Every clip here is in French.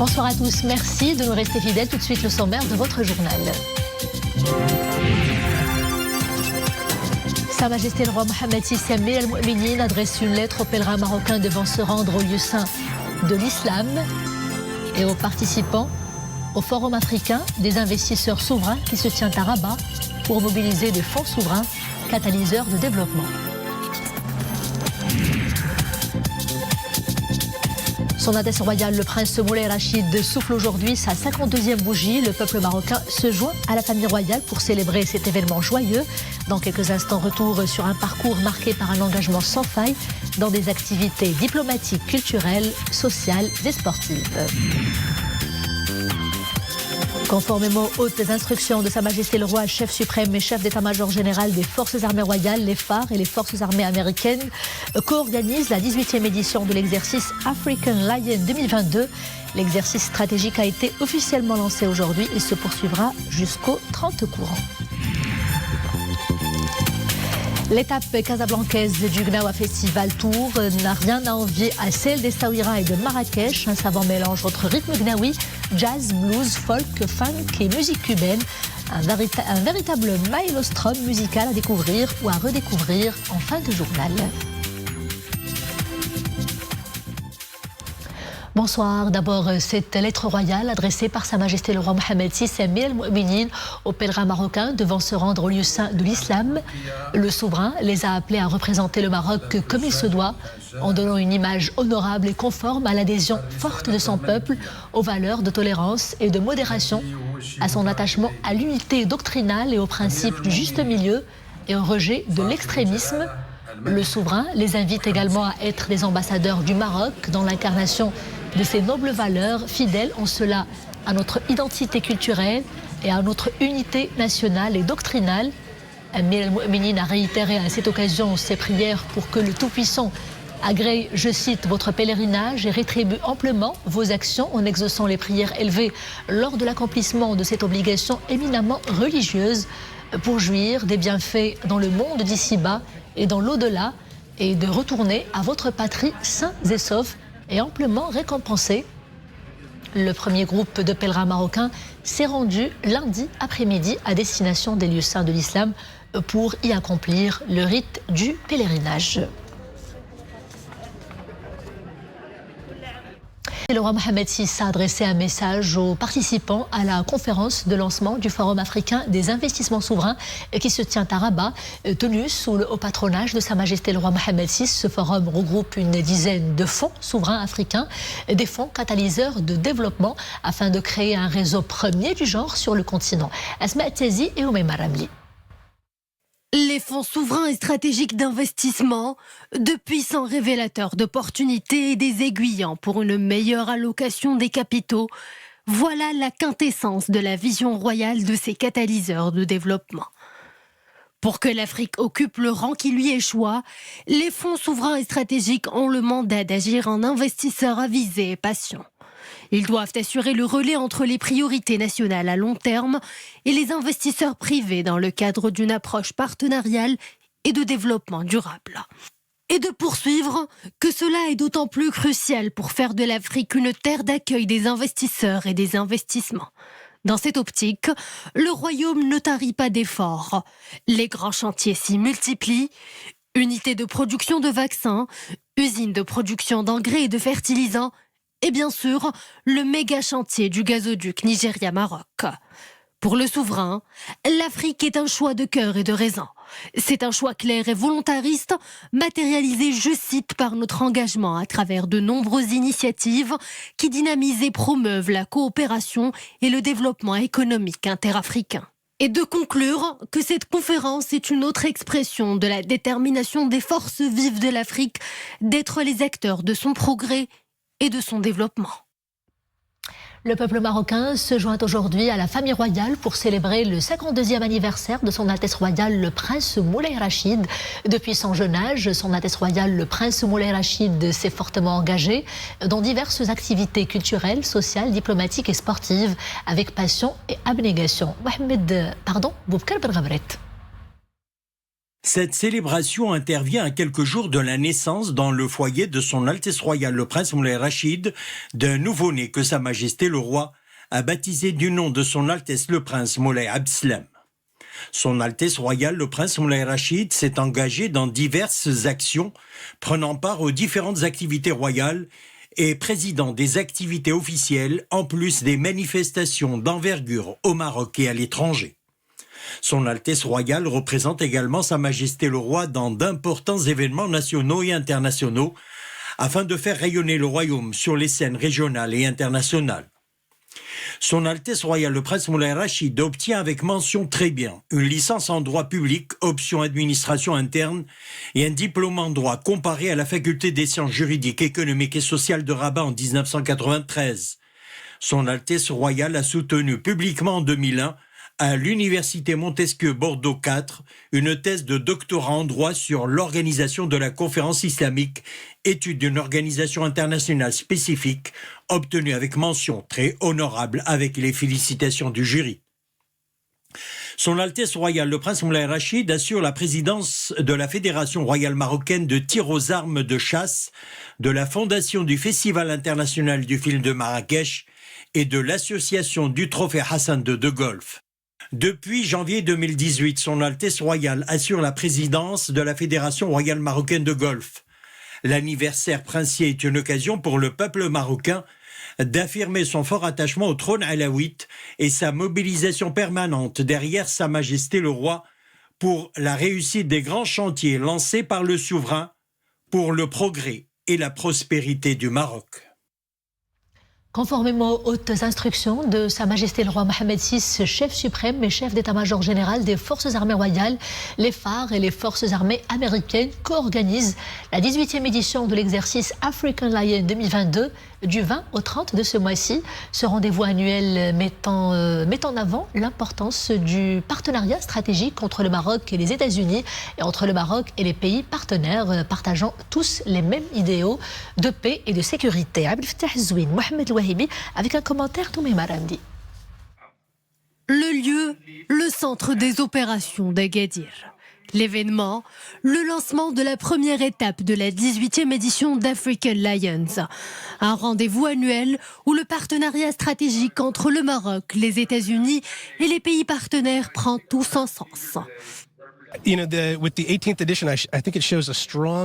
Bonsoir à tous, merci de nous rester fidèles. Tout de suite le sommaire de votre journal. Sa Majesté le roi Mohammed VI Amir al-Mu'minin adresse une lettre aux pèlerins marocains devant se rendre au lieu saint de l'islam et aux participants au Forum africain des investisseurs souverains qui se tient à Rabat pour mobiliser des fonds souverains catalyseurs de développement. Son Altesse royale, le prince Moulay Rachid, souffle aujourd'hui sa 52e bougie. Le peuple marocain se joint à la famille royale pour célébrer cet événement joyeux. Dans quelques instants, retour sur un parcours marqué par un engagement sans faille dans des activités diplomatiques, culturelles, sociales et sportives. Conformément aux hautes instructions de Sa Majesté le Roi, chef suprême et chef d'état-major général des Forces armées royales, les phares et les Forces armées américaines co-organisent la 18e édition de l'exercice African Lion 2022. L'exercice stratégique a été officiellement lancé aujourd'hui et se poursuivra jusqu'au 30 courant. L'étape casablancaise du Gnawa Festival Tour n'a rien à envier à celle des Saouira et de Marrakech. Un savant mélange entre rythme gnawi, jazz, blues, folk, funk et musique cubaine. Un véritable maelstrom musical à découvrir ou à redécouvrir en fin de journal. Bonsoir. D'abord, cette lettre royale adressée par Sa Majesté le roi Mohammed VI Amir al-Mu'minin aux pèlerins marocains devant se rendre au lieu saint de l'islam. Le souverain les a appelés à représenter le Maroc comme il se doit, en donnant une image honorable et conforme à l'adhésion forte de son peuple aux valeurs de tolérance et de modération, à son attachement à l'unité doctrinale et aux principes du juste milieu et au rejet de l'extrémisme. Le souverain les invite également à être des ambassadeurs du Maroc dans l'incarnation de ces nobles valeurs, fidèles en cela à notre identité culturelle et à notre unité nationale et doctrinale. Amir al-Mu'minin a réitéré à cette occasion ses prières pour que le Tout-Puissant agrée, je cite, votre pèlerinage et rétribue amplement vos actions en exaucant les prières élevées lors de l'accomplissement de cette obligation éminemment religieuse pour jouir des bienfaits dans le monde d'ici-bas et dans l'au-delà, et de retourner à votre patrie sains et saufs et amplement récompensés. Le premier groupe de pèlerins marocains s'est rendu lundi après-midi à destination des lieux saints de l'islam pour y accomplir le rite du pèlerinage. Le roi Mohammed VI a adressé un message aux participants à la conférence de lancement du Forum africain des investissements souverains qui se tient à Rabat, tenu sous le haut patronage de Sa Majesté le roi Mohammed VI. Ce forum regroupe une dizaine de fonds souverains africains, des fonds catalyseurs de développement afin de créer un réseau premier du genre sur le continent. Asma Tiazi et Oumaima Ramli. Les fonds souverains et stratégiques d'investissement, de puissants révélateurs d'opportunités et des aiguillants pour une meilleure allocation des capitaux, voilà la quintessence de la vision royale de ces catalyseurs de développement. Pour que l'Afrique occupe le rang qui lui échoit, les fonds souverains et stratégiques ont le mandat d'agir en investisseurs avisés et patients. Ils doivent assurer le relais entre les priorités nationales à long terme et les investisseurs privés dans le cadre d'une approche partenariale et de développement durable. Et de poursuivre que cela est d'autant plus crucial pour faire de l'Afrique une terre d'accueil des investisseurs et des investissements. Dans cette optique, le Royaume ne tarit pas d'efforts. Les grands chantiers s'y multiplient. Unités de production de vaccins, usines de production d'engrais et de fertilisants, et bien sûr, le méga chantier du gazoduc Nigeria-Maroc. Pour le souverain, l'Afrique est un choix de cœur et de raison. C'est un choix clair et volontariste, matérialisé, je cite, par notre engagement à travers de nombreuses initiatives qui dynamisent et promeuvent la coopération et le développement économique interafricain. Et de conclure que cette conférence est une autre expression de la détermination des forces vives de l'Afrique d'être les acteurs de son progrès et de son développement. Le peuple marocain se joint aujourd'hui à la famille royale pour célébrer le 52e anniversaire de son Altesse royale le prince Moulay Rachid. Depuis son jeune âge, son Altesse royale le prince Moulay Rachid s'est fortement engagé dans diverses activités culturelles, sociales, diplomatiques et sportives avec passion et abnégation. Boubkar Ben Ghabret. Cette célébration intervient à quelques jours de la naissance dans le foyer de son Altesse Royale le Prince Moulay Rachid d'un nouveau-né que Sa Majesté le Roi a baptisé du nom de son Altesse le Prince Moulay Abdeslam. Son Altesse Royale le Prince Moulay Rachid s'est engagé dans diverses actions, prenant part aux différentes activités royales et président des activités officielles en plus des manifestations d'envergure au Maroc et à l'étranger. Son Altesse Royale représente également Sa Majesté le Roi dans d'importants événements nationaux et internationaux afin de faire rayonner le royaume sur les scènes régionales et internationales. Son Altesse Royale le Prince Moulay Rachid obtient avec mention très bien une licence en droit public, option administration interne et un diplôme en droit comparé à la faculté des sciences juridiques, économiques et sociales de Rabat en 1993. Son Altesse Royale a soutenu publiquement en 2001 à l'Université Montesquieu Bordeaux 4 une thèse de doctorat en droit sur l'organisation de la conférence islamique, étude d'une organisation internationale spécifique, obtenue avec mention très honorable avec les félicitations du jury. Son Altesse Royale le Prince Moulay Rachid assure la présidence de la Fédération royale marocaine de tir aux armes de chasse, de la fondation du Festival international du film de Marrakech et de l'association du Trophée Hassan II de golf. Depuis janvier 2018, son Altesse Royale assure la présidence de la Fédération royale marocaine de golf. L'anniversaire princier est une occasion pour le peuple marocain d'affirmer son fort attachement au trône alaouite et sa mobilisation permanente derrière Sa Majesté le Roi pour la réussite des grands chantiers lancés par le souverain pour le progrès et la prospérité du Maroc. Conformément aux hautes instructions de Sa Majesté le Roi Mohammed VI, chef suprême et chef d'état-major général des forces armées royales, les phares et les forces armées américaines co-organisent la 18e édition de l'exercice African Lion 2022 du 20 au 30 de ce mois-ci. Ce rendez-vous annuel met en avant l'importance du partenariat stratégique entre le Maroc et les États-Unis et entre le Maroc et les pays partenaires partageant tous les mêmes idéaux de paix et de sécurité. Abdel Fattah Zouine, Mohamed Wahibi, avec un commentaire d'Oumaima Ramdi. Le lieu, le centre des opérations d'Agadir. L'événement, le lancement de la première étape de la 18e édition d'African Lions. Un rendez-vous annuel où le partenariat stratégique entre le Maroc, les États-Unis et les pays partenaires prend tout son sens.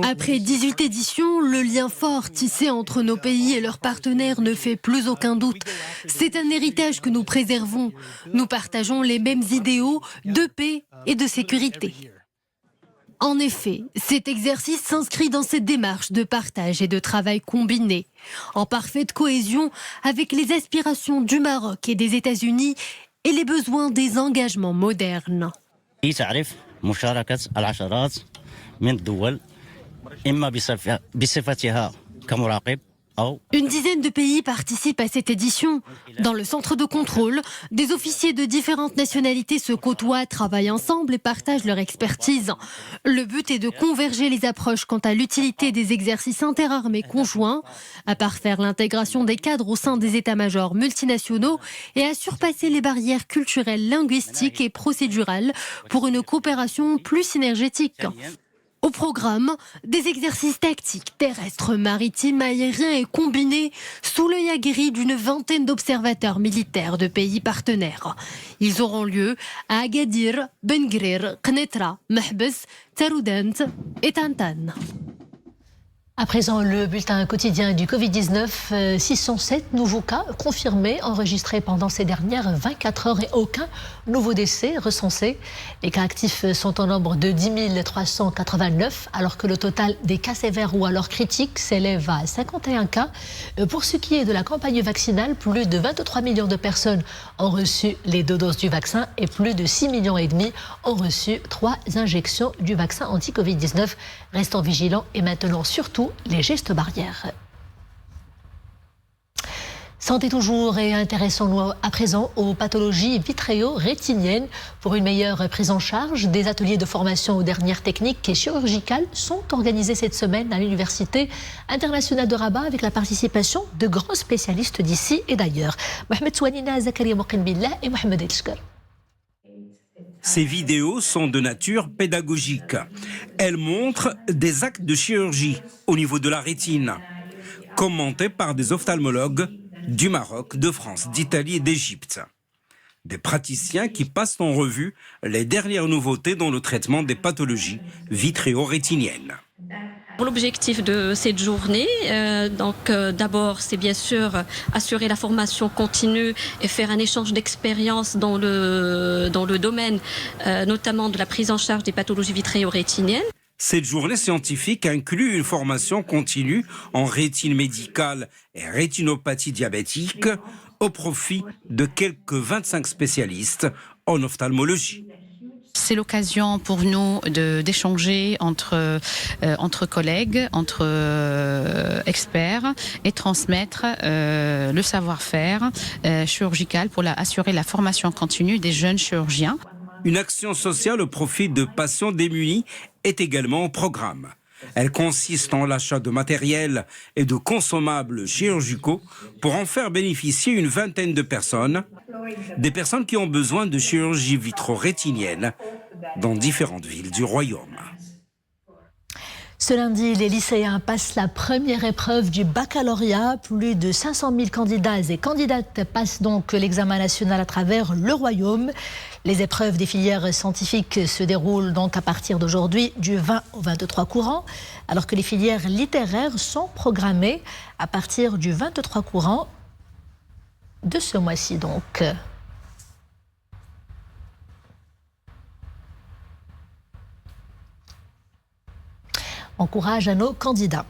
Après 18 éditions, le lien fort tissé entre nos pays et leurs partenaires ne fait plus aucun doute. C'est un héritage que nous préservons. Nous partageons les mêmes idéaux de paix et de sécurité. En effet, cet exercice s'inscrit dans cette démarche de partage et de travail combiné, en parfaite cohésion avec les aspirations du Maroc et des États-Unis et les besoins des engagements modernes. مشاركة العشرات من الدول إما بصفتها كمراقب. Une dizaine de pays participent à cette édition. Dans le centre de contrôle, des officiers de différentes nationalités se côtoient, travaillent ensemble et partagent leur expertise. Le but est de converger les approches quant à l'utilité des exercices interarmés conjoints, à parfaire l'intégration des cadres au sein des états-majors multinationaux et à surpasser les barrières culturelles, linguistiques et procédurales pour une coopération plus synergétique. Au programme, des exercices tactiques, terrestres, maritimes, aériens et combinés sous l'œil aguerri d'une vingtaine d'observateurs militaires de pays partenaires. Ils auront lieu à Agadir, Ben Guerir, Knetra, Mahbes, Taroudant et Tantan. À présent, le bulletin quotidien du Covid-19, 607 nouveaux cas confirmés, enregistrés pendant ces dernières 24 heures et aucun nouveau décès recensé. Les cas actifs sont au nombre de 10 389, alors que le total des cas sévères ou alors critiques s'élève à 51 cas. Pour ce qui est de la campagne vaccinale, plus de 23 millions de personnes ont reçu les 2 doses du vaccin et plus de 6,5 millions ont reçu 3 injections du vaccin anti-Covid-19. Restons vigilants et maintenant surtout les gestes barrières. Santé toujours et intéressons-nous à présent aux pathologies vitréo-rétiniennes. Pour une meilleure prise en charge, des ateliers de formation aux dernières techniques et chirurgicales sont organisés cette semaine à l'Université internationale de Rabat avec la participation de grands spécialistes d'ici et d'ailleurs. Mohamed Souanina, Zakaria Moqin Billah et Mohamed Elchkar. Ces vidéos sont de nature pédagogique. Elles montrent des actes de chirurgie au niveau de la rétine, commentés par des ophtalmologues du Maroc, de France, d'Italie et d'Égypte. Des praticiens qui passent en revue les dernières nouveautés dans le traitement des pathologies vitréo-rétiniennes. L'objectif de cette journée, d'abord, c'est bien sûr assurer la formation continue et faire un échange d'expériences dans le domaine, notamment de la prise en charge des pathologies vitréo-rétiniennes. Cette journée scientifique inclut une formation continue en rétine médicale et rétinopathie diabétique au profit de quelques 25 spécialistes en ophtalmologie. C'est l'occasion pour nous d'échanger entre collègues, entre experts et transmettre le savoir-faire chirurgical pour assurer la formation continue des jeunes chirurgiens. Une action sociale au profit de patients démunis est également au programme. Elle consiste en l'achat de matériel et de consommables chirurgicaux pour en faire bénéficier une vingtaine de personnes, des personnes qui ont besoin de chirurgie vitro-rétinienne dans différentes villes du royaume. Ce lundi, les lycéens passent la première épreuve du baccalauréat. Plus de 500 000 candidats et candidates passent donc l'examen national à travers le royaume. Les épreuves des filières scientifiques se déroulent donc à partir d'aujourd'hui du 20 au 23 courant, alors que les filières littéraires sont programmées à partir du 23 courant de ce mois-ci donc. Encourage à nos candidats.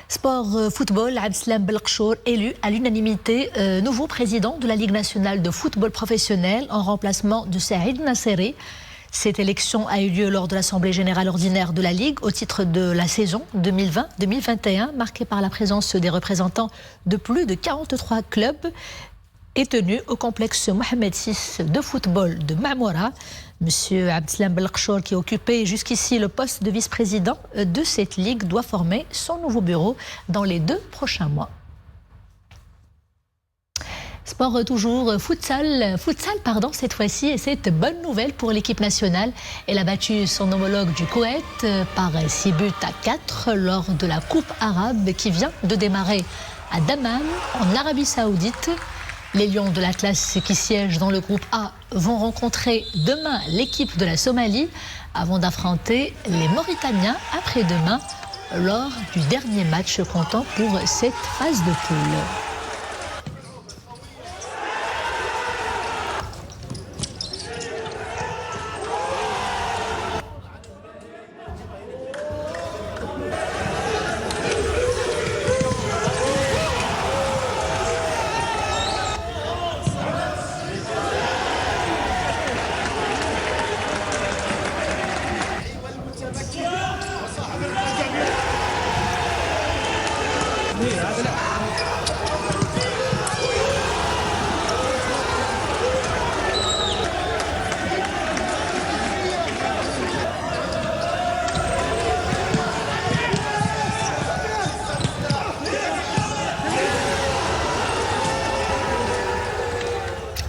Sport football, Abdeslam Belkchour élu à l'unanimité nouveau président de la Ligue nationale de football professionnel en remplacement de Saïd Nasseri. Cette élection a eu lieu lors de l'Assemblée générale ordinaire de la Ligue au titre de la saison 2020-2021, marquée par la présence des représentants de plus de 43 clubs et tenue au complexe Mohamed VI de football de Mamoura. Monsieur Abdeslam Belkchour, qui occupait jusqu'ici le poste de vice-président de cette ligue, doit former son nouveau bureau dans les 2 prochains mois. Sport toujours, futsal cette fois-ci, et c'est une bonne nouvelle pour l'équipe nationale. Elle a battu son homologue du Koweït par 6 buts à 4 lors de la Coupe arabe qui vient de démarrer à Dammam, en Arabie Saoudite. Les Lions de l'Atlas qui siègent dans le groupe A vont rencontrer demain l'équipe de la Somalie avant d'affronter les Mauritaniens après-demain lors du dernier match comptant pour cette phase de poule.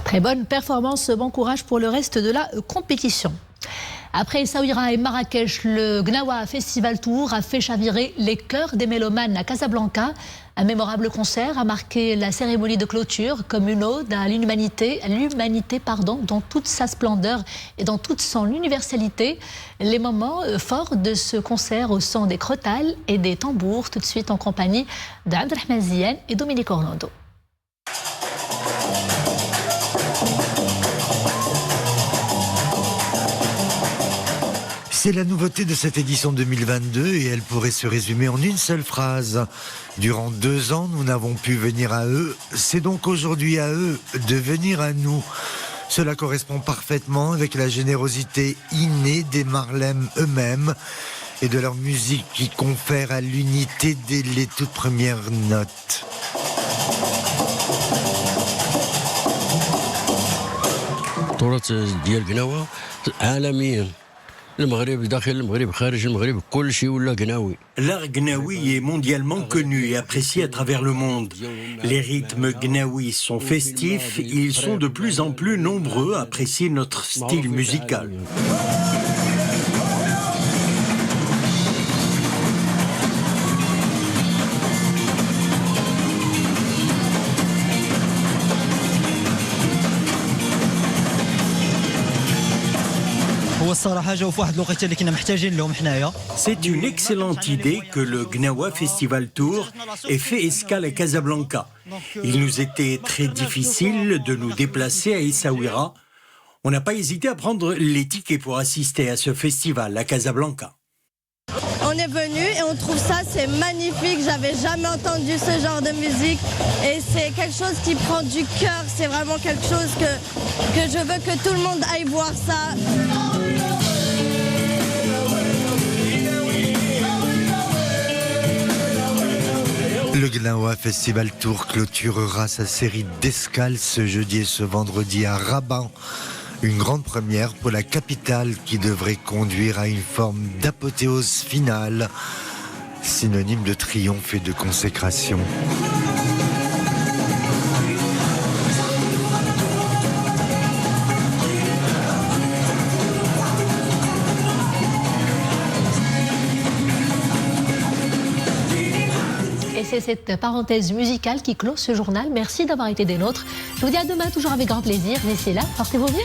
Très bonne performance, bon courage pour le reste de la compétition. Après Essaouira et Marrakech, le Gnawa Festival Tour a fait chavirer les cœurs des mélomanes à Casablanca. Un mémorable concert a marqué la cérémonie de clôture comme une ode à l'humanité, dans toute sa splendeur et dans toute son universalité. Les moments forts de ce concert au son des crotales et des tambours, tout de suite en compagnie d'Abdelrahman Ziane et Dominique Orlando. C'est la nouveauté de cette édition 2022 et elle pourrait se résumer en une seule phrase. Durant 2 ans, nous n'avons pu venir à eux. C'est donc aujourd'hui à eux de venir à nous. Cela correspond parfaitement avec la générosité innée des Marlem eux-mêmes et de leur musique qui confère à l'unité dès les toutes premières notes. التراث ديال قناوة عالميا L'art gnaoui est mondialement connu et apprécié à travers le monde. Les rythmes gnaouis sont festifs, ils sont de plus en plus nombreux à apprécier notre style musical. C'est une excellente idée que le Gnawa Festival Tour ait fait escale à Casablanca. Il nous était très difficile de nous déplacer à Essaouira. On n'a pas hésité à prendre les tickets pour assister à ce festival à Casablanca. On est venu et on trouve ça, c'est magnifique. J'avais jamais entendu ce genre de musique et c'est quelque chose qui prend du cœur. C'est vraiment quelque chose que je veux que tout le monde aille voir ça. Le Gnawa Festival Tour clôturera sa série d'escales ce jeudi et ce vendredi à Rabat. Une grande première pour la capitale qui devrait conduire à une forme d'apothéose finale, synonyme de triomphe et de consécration. Et c'est cette parenthèse musicale qui clôt ce journal. Merci d'avoir été des nôtres. Je vous dis à demain, toujours avec grand plaisir. D'ici là, portez-vous bien.